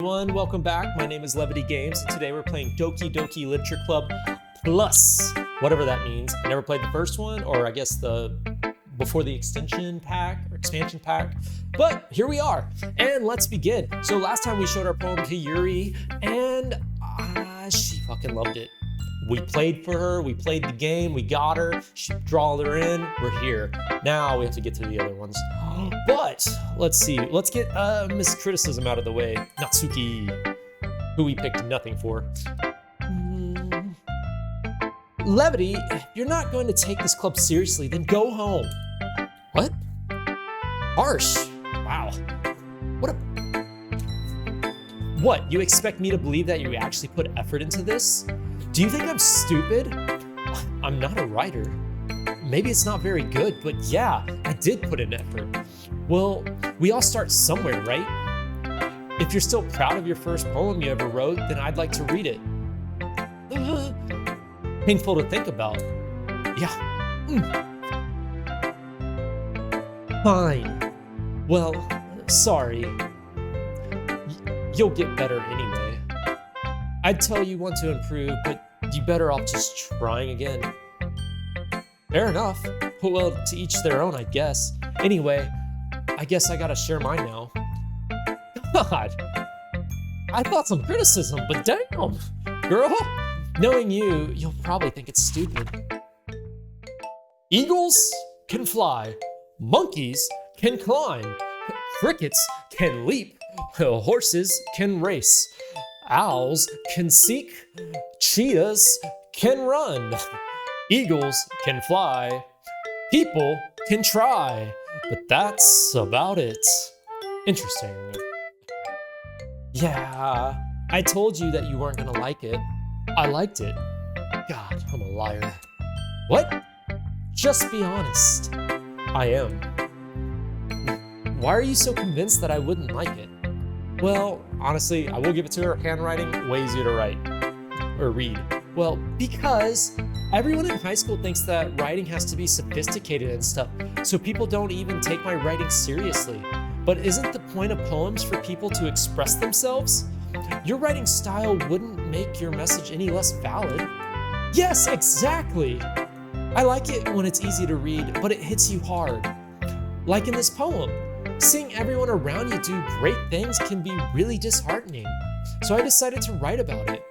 Everyone, welcome back. My name is Levity Games, and today we're playing Doki Literature Club Plus, whatever that means. I never played the first one, or I guess the before the expansion pack, but here we are, and let's begin. So last time we showed our poem to Yuri, and she fucking loved it. We played for her, we played the game, we got her, she drawled her in, we're here. Now we have to get to the other ones. But, let's see, let's get Miss Criticism out of the way. Natsuki, who we picked nothing for. Levity, if you're not going to take this club seriously, then go home. What? Harsh. Wow. What, you expect me to believe that you actually put effort into this? Do you think I'm stupid? I'm not a writer. Maybe it's not very good, but yeah, I did put in effort. Well, we all start somewhere, right? If you're still proud of your first poem you ever wrote, then I'd like to read it. Painful to think about. Yeah. Fine. Well, sorry. You'll get better anyway. I'd tell you want to improve, but you better off just trying again. Fair enough. Well, to each their own, I guess. Anyway, I guess I gotta share mine now. God, I thought some criticism, but damn, girl. Knowing you, you'll probably think it's stupid. Eagles can fly. Monkeys can climb. Crickets can leap. Horses can race. Owls can seek. Cheetahs can run. Eagles can fly. People can try. But that's about it. Interesting. Yeah, I told you that you weren't gonna like it. I liked it. God, I'm a liar. What? Just be honest. I am. Why are you so convinced that I wouldn't like it? Well, honestly, I will give it to her. Handwriting, way easier to write or read. Well, because everyone in high school thinks that writing has to be sophisticated and stuff, so people don't even take my writing seriously. But isn't the point of poems for people to express themselves? Your writing style wouldn't make your message any less valid. Yes, exactly! I like it when it's easy to read, but it hits you hard. Like in this poem, seeing everyone around you do great things can be really disheartening. So I decided to write about it.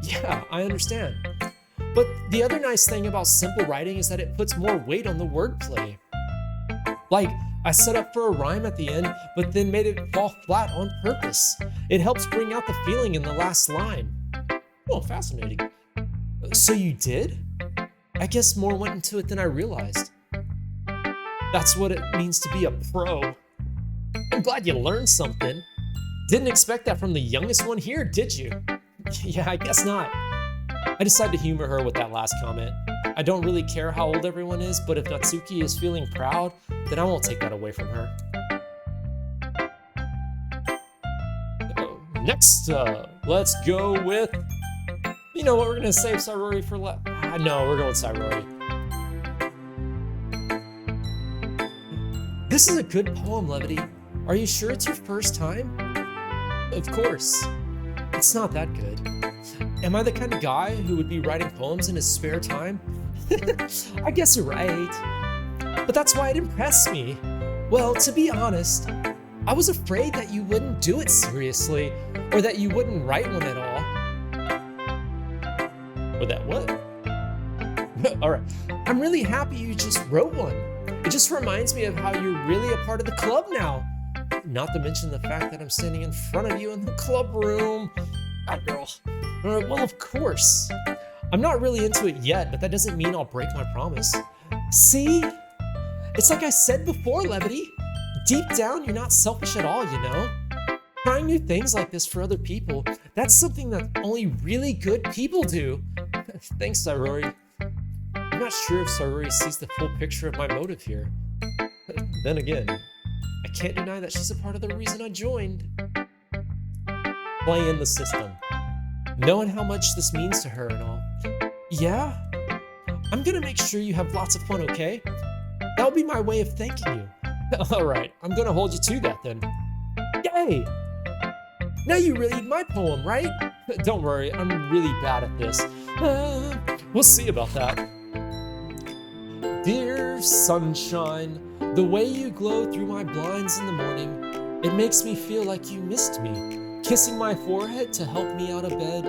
Yeah, I understand. But the other nice thing about simple writing is that it puts more weight on the wordplay. Like, I set up for a rhyme at the end, but then made it fall flat on purpose. It helps bring out the feeling in the last line. Oh, fascinating. So you did? I guess more went into it than I realized. That's what it means to be a pro. I'm glad you learned something. Didn't expect that from the youngest one here, did you? Yeah, I guess not. I decided to humor her with that last comment. I don't really care how old everyone is, but if Natsuki is feeling proud, then I won't take that away from her. Next, let's go with... You know what, we're gonna save Sairori for no, we're going with Sairori. This is a good poem, Levity. Are you sure it's your first time? Of course. It's not that good. Am I the kind of guy who would be writing poems in his spare time? I guess you're right. But that's why it impressed me. Well, to be honest, I was afraid that you wouldn't do it seriously, or that you wouldn't write one at all. Or that what? Alright, I'm really happy you just wrote one. It just reminds me of how you're really a part of the club now. Not to mention the fact that I'm standing in front of you in the club room. Ah, girl. Well, of course. I'm not really into it yet, but that doesn't mean I'll break my promise. See? It's like I said before, Levity. Deep down, you're not selfish at all, you know? Trying new things like this for other people, that's something that only really good people do. Thanks, Sairori. I'm not sure if Sairori sees the full picture of my motive here. Then again, I can't deny that she's a part of the reason I joined. Play in the system. Knowing how much this means to her and all. Yeah? I'm gonna make sure you have lots of fun, okay? That'll be my way of thanking you. Alright, I'm gonna hold you to that then. Yay! Now you read my poem, right? Don't worry, I'm really bad at this. We'll see about that. Dear sunshine, the way you glow through my blinds in the morning, it makes me feel like you missed me, kissing my forehead to help me out of bed,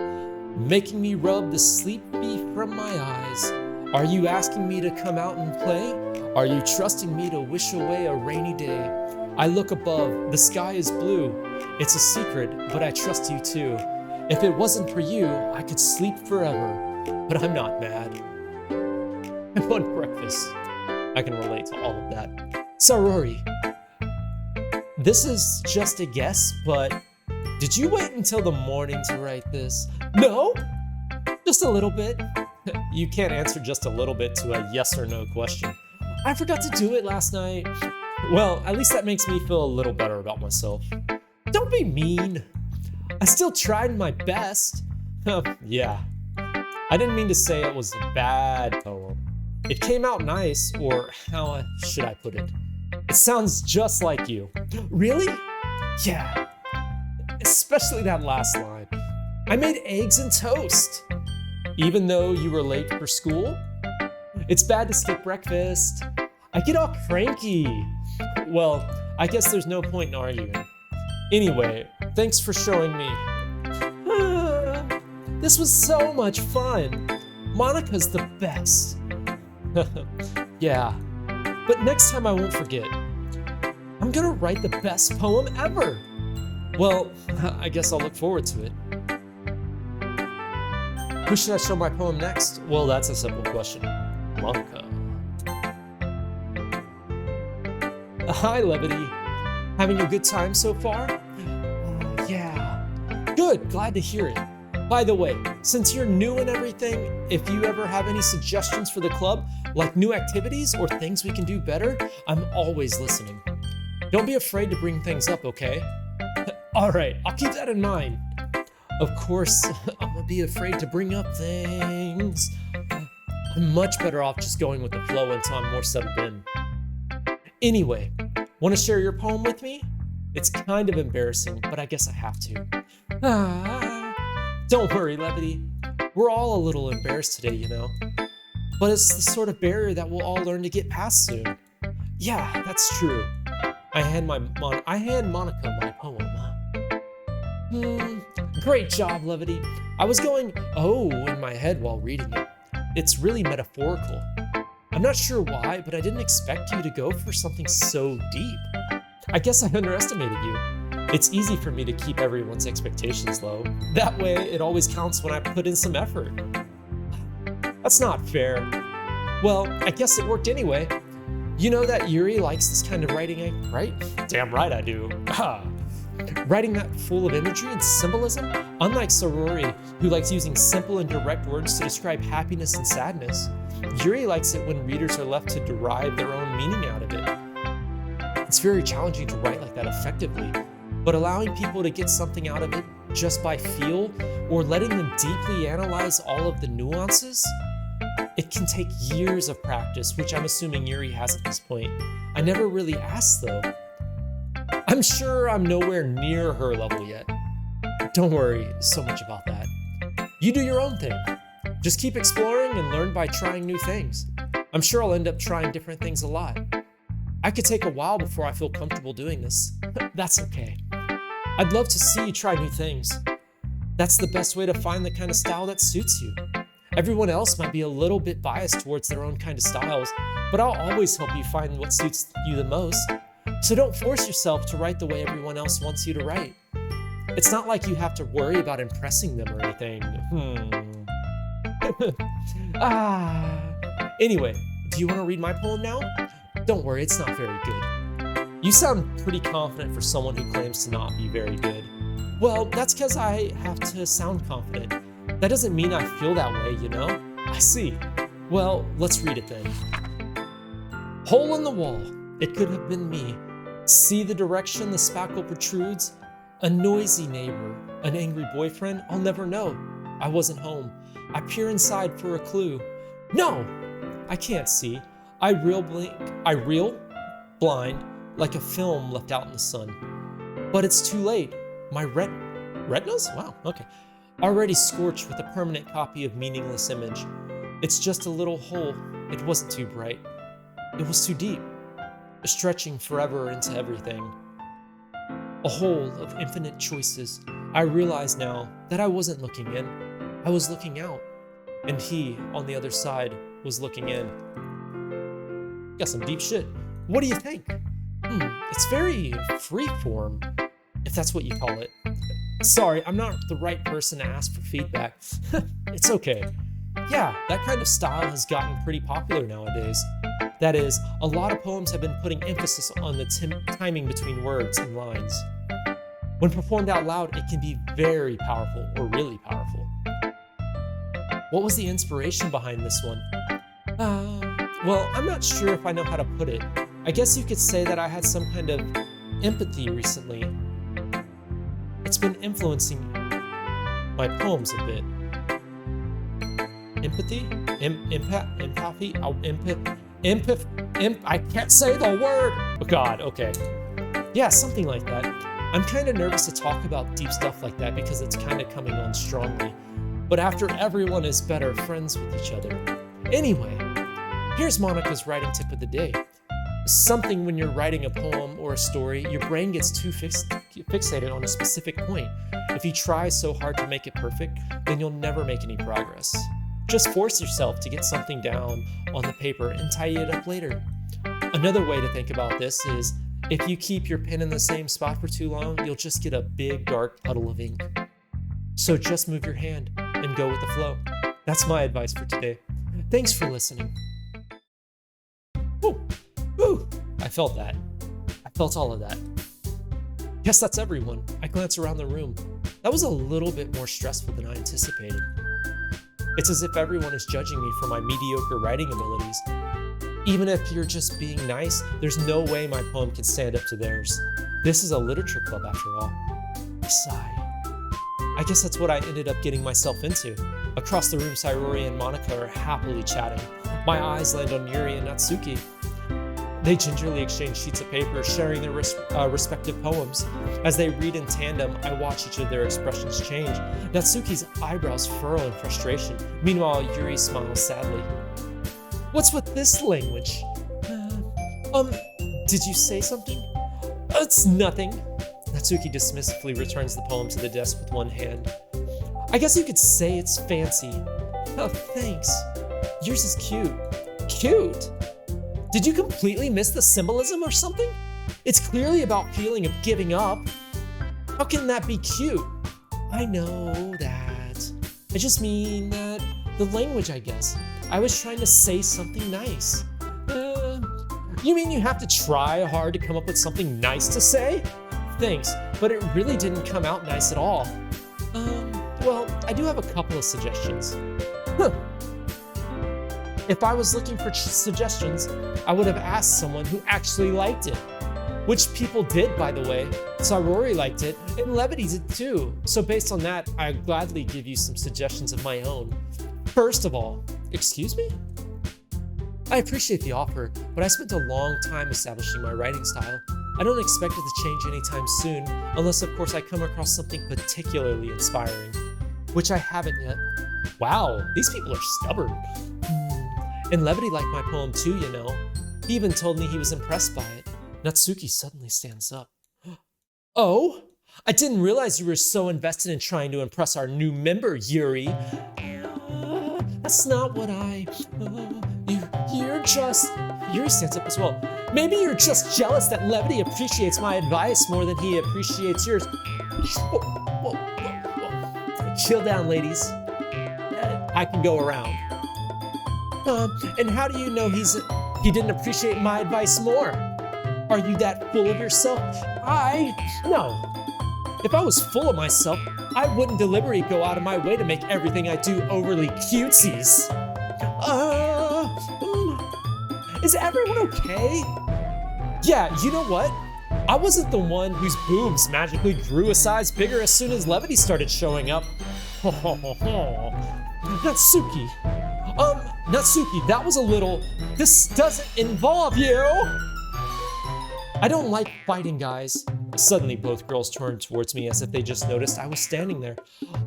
making me rub the sleep from my eyes. Are you asking me to come out and play? Are you trusting me to wish away a rainy day? I look above, the sky is blue. It's a secret, but I trust you too. If it wasn't for you, I could sleep forever, but I'm not mad. I want breakfast. I can relate to all of that. So Rory, this is just a guess, but did you wait until the morning to write this? No? Just a little bit? You can't answer just a little bit to a yes or no question. I forgot to do it last night. Well, at least that makes me feel a little better about myself. Don't be mean. I still tried my best. Yeah. I didn't mean to say it was a bad poem. It came out nice, or how should I put it? It sounds just like you. Really? Yeah. Especially that last line. I made eggs and toast. Even though you were late for school? It's bad to skip breakfast. I get all cranky. Well, I guess there's no point in arguing. Anyway, thanks for showing me. This was so much fun. Monica's the best. Yeah, but next time I won't forget. I'm gonna write the best poem ever. Well, I guess I'll look forward to it. Who should I show my poem next? Well, that's a simple question. Monica. Hi, Levity. Having a good time so far? Yeah. Good, glad to hear it. By the way, since you're new and everything, if you ever have any suggestions for the club, like new activities or things we can do better, I'm always listening. Don't be afraid to bring things up, okay? All right, I'll keep that in mind. Of course, I'm gonna be afraid to bring up things. I'm much better off just going with the flow until I'm more settled in. Anyway, want to share your poem with me? It's kind of embarrassing, but I guess I have to. Don't worry, Levity. We're all a little embarrassed today, you know. But it's the sort of barrier that we'll all learn to get past soon. Yeah, that's true. I hand Monica my poem. Great job, Levity. I was going, oh, in my head while reading it. It's really metaphorical. I'm not sure why, but I didn't expect you to go for something so deep. I guess I underestimated you. It's easy for me to keep everyone's expectations low. That way, it always counts when I put in some effort. That's not fair. Well, I guess it worked anyway. You know that Yuri likes this kind of writing, right? Damn right I do. Writing that full of imagery and symbolism, unlike Sorori, who likes using simple and direct words to describe happiness and sadness. Yuri likes it when readers are left to derive their own meaning out of it. It's very challenging to write like that effectively, but allowing people to get something out of it just by feel or letting them deeply analyze all of the nuances, it can take years of practice, which I'm assuming Yuri has at this point. I never really asked though. I'm sure I'm nowhere near her level yet. Don't worry so much about that. You do your own thing. Just keep exploring and learn by trying new things. I'm sure I'll end up trying different things a lot. I could take a while before I feel comfortable doing this. That's okay. I'd love to see you try new things. That's the best way to find the kind of style that suits you. Everyone else might be a little bit biased towards their own kind of styles, but I'll always help you find what suits you the most. So don't force yourself to write the way everyone else wants you to write. It's not like you have to worry about impressing them or anything. Anyway, do you want to read my poem now? Don't worry, it's not very good. You sound pretty confident for someone who claims to not be very good. Well, that's because I have to sound confident. That doesn't mean I feel that way, you know? I see. Well, let's read it then. Hole in the wall. It could have been me. See the direction the spackle protrudes? A noisy neighbor, an angry boyfriend? I'll never know. I wasn't home. I peer inside for a clue. No! I can't see. I reel blind, like a film left out in the sun. But it's too late. My Retinas? Wow, okay. Already scorched with a permanent copy of meaningless image. It's just a little hole. It wasn't too bright. It was too deep, stretching forever into everything. A hole of infinite choices. I realize now that I wasn't looking in. I was looking out. And he, on the other side, was looking in. Got some deep shit. What do you think? It's very freeform, if that's what you call it. Sorry, I'm not the right person to ask for feedback. It's okay. Yeah, that kind of style has gotten pretty popular nowadays. That is, a lot of poems have been putting emphasis on the timing between words and lines. When performed out loud, it can be very powerful or really powerful. What was the inspiration behind this one? Well, I'm not sure if I know how to put it. I guess you could say that I had some kind of empathy recently. It's been influencing my poems a bit. Empathy? Empathy? I can't say the word! Oh God, okay. Yeah, something like that. I'm kind of nervous to talk about deep stuff like that because it's kind of coming on strongly. But after everyone is better friends with each other. Anyway, here's Monica's writing tip of the day. Something when you're writing a poem or a story, your brain gets too fixated on a specific point. If you try so hard to make it perfect, then you'll never make any progress. Just force yourself to get something down on the paper and tidy it up later. Another way to think about this is, if you keep your pen in the same spot for too long, you'll just get a big dark puddle of ink. So just move your hand and go with the flow. That's my advice for today. Thanks for listening. Ooh, I felt that. I felt all of that. Guess that's everyone. I glance around the room. That was a little bit more stressful than I anticipated. It's as if everyone is judging me for my mediocre writing abilities. Even if you're just being nice, there's no way my poem can stand up to theirs. This is a literature club after all. I sigh. I guess that's what I ended up getting myself into. Across the room, Sayori and Monica are happily chatting. My eyes land on Yuri and Natsuki. They gingerly exchange sheets of paper, sharing their respective poems. As they read in tandem, I watch each of their expressions change. Natsuki's eyebrows furrow in frustration. Meanwhile, Yuri smiles sadly. What's with this language? Did you say something? It's nothing. Natsuki dismissively returns the poem to the desk with one hand. I guess you could say it's fancy. Oh, thanks. Yours is cute. Cute? Did you completely miss the symbolism or something? It's clearly about feeling of giving up. How can that be cute? I know that. I just mean that the language, I guess. I was trying to say something nice. You mean you have to try hard to come up with something nice to say? Thanks, but it really didn't come out nice at all. Well, I do have a couple of suggestions. If I was looking for suggestions, I would have asked someone who actually liked it. Which people did, by the way. Sayori liked it, and Levity did too. So based on that, I'd gladly give you some suggestions of my own. First of all, excuse me? I appreciate the offer, but I spent a long time establishing my writing style. I don't expect it to change anytime soon, unless of course I come across something particularly inspiring. Which I haven't yet. Wow, these people are stubborn. And Levity liked my poem too, you know. He even told me he was impressed by it. Natsuki suddenly stands up. Oh? I didn't realize you were so invested in trying to impress our new member, Yuri. That's not what you're just... Yuri stands up as well. Maybe you're just jealous that Levity appreciates my advice more than he appreciates yours. Whoa. Chill down, ladies. I can go around. And how do you know he didn't appreciate my advice more? Are you that full of yourself? No. If I was full of myself, I wouldn't deliberately go out of my way to make everything I do overly cutesies. Is everyone okay? Yeah, you know what? I wasn't the one whose boobs magically grew a size bigger as soon as Levity started showing up. Natsuki. Natsuki, that was a little... This doesn't involve you! I don't like fighting, guys. Suddenly, both girls turned towards me as if they just noticed I was standing there.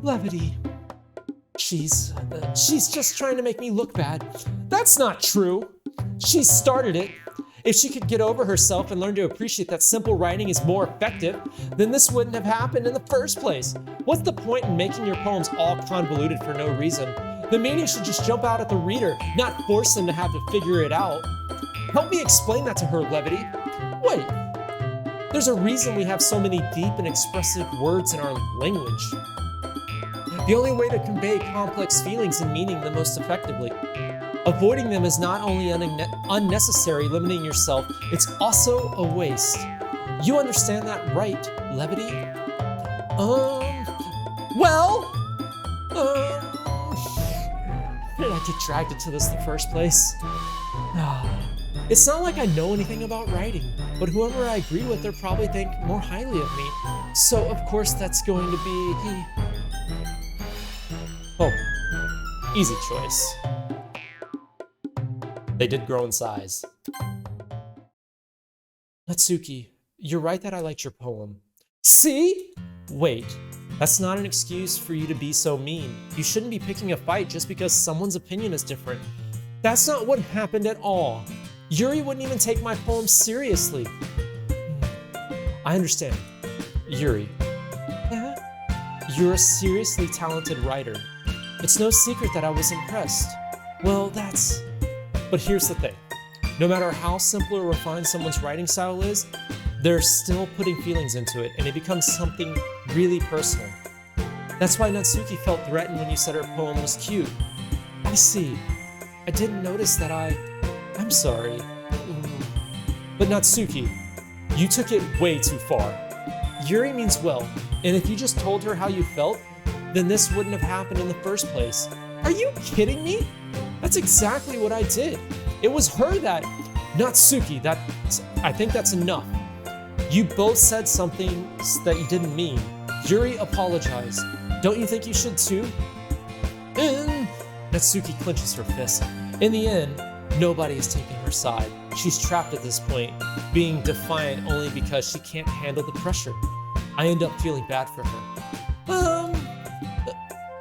Levity. She's just trying to make me look bad. That's not true. She started it. If she could get over herself and learn to appreciate that simple writing is more effective, then this wouldn't have happened in the first place. What's the point in making your poems all convoluted for no reason? The meaning should just jump out at the reader, not force them to have to figure it out. Help me explain that to her, Levity. Wait, there's a reason we have so many deep and expressive words in our language. The only way to convey complex feelings and meaning the most effectively. Avoiding them is not only unnecessary, limiting yourself, it's also a waste. You understand that, right, Levity? How did I get dragged into this in the first place? It's not like I know anything about writing, but whoever I agree with, they'll probably think more highly of me. So, of course, that's going to be he. Oh, easy choice. They did grow in size. Natsuki, you're right that I liked your poem. See? Wait, that's not an excuse for you to be so mean. You shouldn't be picking a fight just because someone's opinion is different. That's not what happened at all. Yuri wouldn't even take my poem seriously. I understand. Yuri. Yeah? You're a seriously talented writer. It's no secret that I was impressed. Well, But here's the thing. No matter how simple or refined someone's writing style is, they're still putting feelings into it, and it becomes something really personal. That's why Natsuki felt threatened when you said her poem was cute. I see. I didn't notice that I'm sorry. But Natsuki, you took it way too far. Yuri means well, and if you just told her how you felt, then this wouldn't have happened in the first place. Are you kidding me? That's exactly what I did. It was her that... Natsuki, I think that's enough. You both said something that you didn't mean. Yuri apologized. Don't you think you should too? Natsuki clenches her fist. In the end, nobody is taking her side. She's trapped at this point, being defiant only because she can't handle the pressure. I end up feeling bad for her.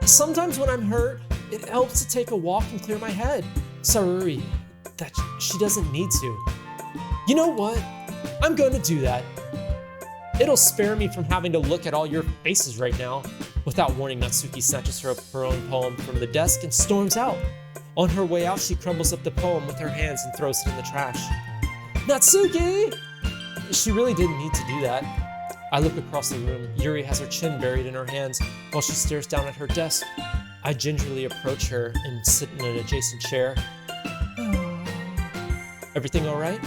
Sometimes when I'm hurt, it helps to take a walk and clear my head. Saruri, that she doesn't need to. You know what? I'm going to do that. It'll spare me from having to look at all your faces right now. Without warning, Natsuki snatches her own poem from the desk and storms out. On her way out, she crumbles up the poem with her hands and throws it in the trash. Natsuki! She really didn't need to do that. I look across the room. Yuri has her chin buried in her hands while she stares down at her desk. I gingerly approach her and sit in an adjacent chair. Everything all right?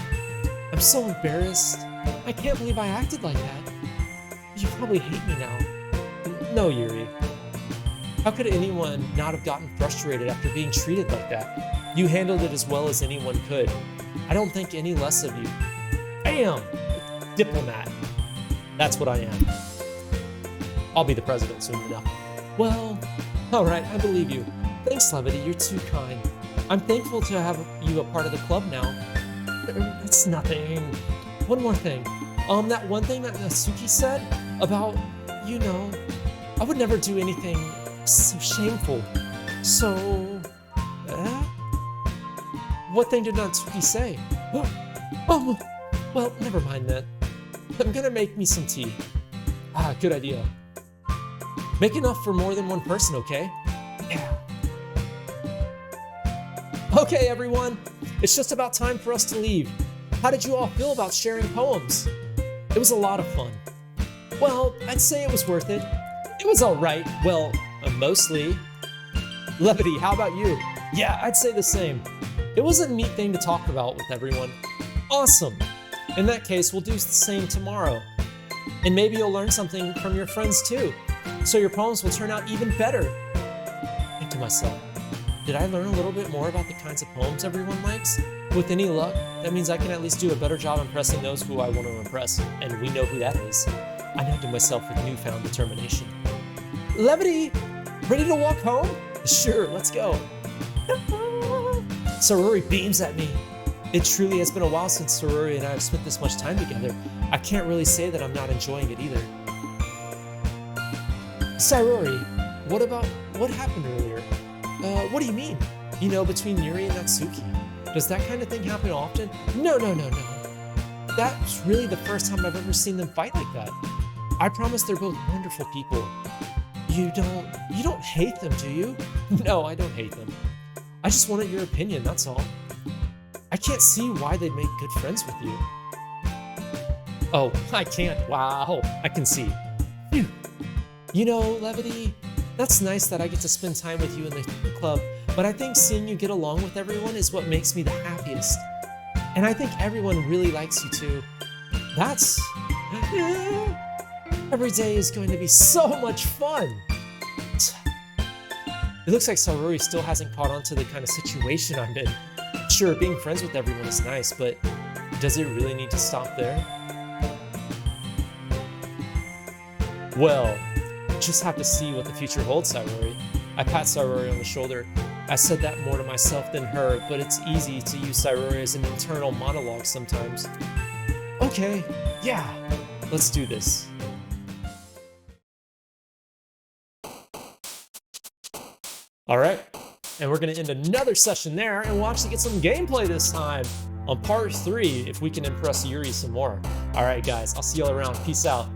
I'm so embarrassed. I can't believe I acted like that. You probably hate me now. No, Yuri. How could anyone not have gotten frustrated after being treated like that? You handled it as well as anyone could. I don't think any less of you. I am a diplomat. That's what I am. I'll be the president soon enough. Well, all right, I believe you. Thanks, Levity, you're too kind. I'm thankful to have you a part of the club now. It's nothing. One more thing. That one thing that Natsuki said about, I would never do anything so shameful. So, what thing did Natsuki say? Oh, well, never mind that. I'm gonna make me some tea. Good idea. Make enough for more than one person, okay? Yeah. Okay, everyone. It's just about time for us to leave. How did you all feel about sharing poems? It was a lot of fun. Well, I'd say it was worth it. It was all right. Well, mostly. Levity, how about you? Yeah, I'd say the same. It was a neat thing to talk about with everyone. Awesome. In that case, we'll do the same tomorrow. And maybe you'll learn something from your friends too. So your poems will turn out even better. Think to myself, did I learn a little bit more about the kinds of poems everyone likes? With any luck, that means I can at least do a better job impressing those who I want to impress, and we know who that is. I know to myself with newfound determination. Levity, ready to walk home? Sure, let's go. Saruri beams at me. It truly has been a while since Sarori and I have spent this much time together. I can't really say that I'm not enjoying it either. Sarori, what happened earlier? What do you mean? You know, between Yuri and Natsuki. Does that kind of thing happen often? No. That's really the first time I've ever seen them fight like that. I promise they're both wonderful people. You don't hate them, do you? No, I don't hate them. I just wanted your opinion, that's all. I can't see why they'd make good friends with you. Oh, I can't. Wow, I can see. Phew. You know, Levity, that's nice that I get to spend time with you in the club, but I think seeing you get along with everyone is what makes me the happiest. And I think everyone really likes you too. That's... Every day is going to be so much fun! It looks like Sarori still hasn't caught on to the kind of situation I'm in. Sure, being friends with everyone is nice, but does it really need to stop there? Well, just have to see what the future holds, Sarori. I pat Sarori on the shoulder. I said that more to myself than her, but it's easy to use Sarori as an internal monologue sometimes. Okay, yeah, let's do this. Alright, and we're gonna end another session there, and we'll actually get some gameplay this time on part 3 if we can impress Yuri some more. Alright guys, I'll see y'all around. Peace out.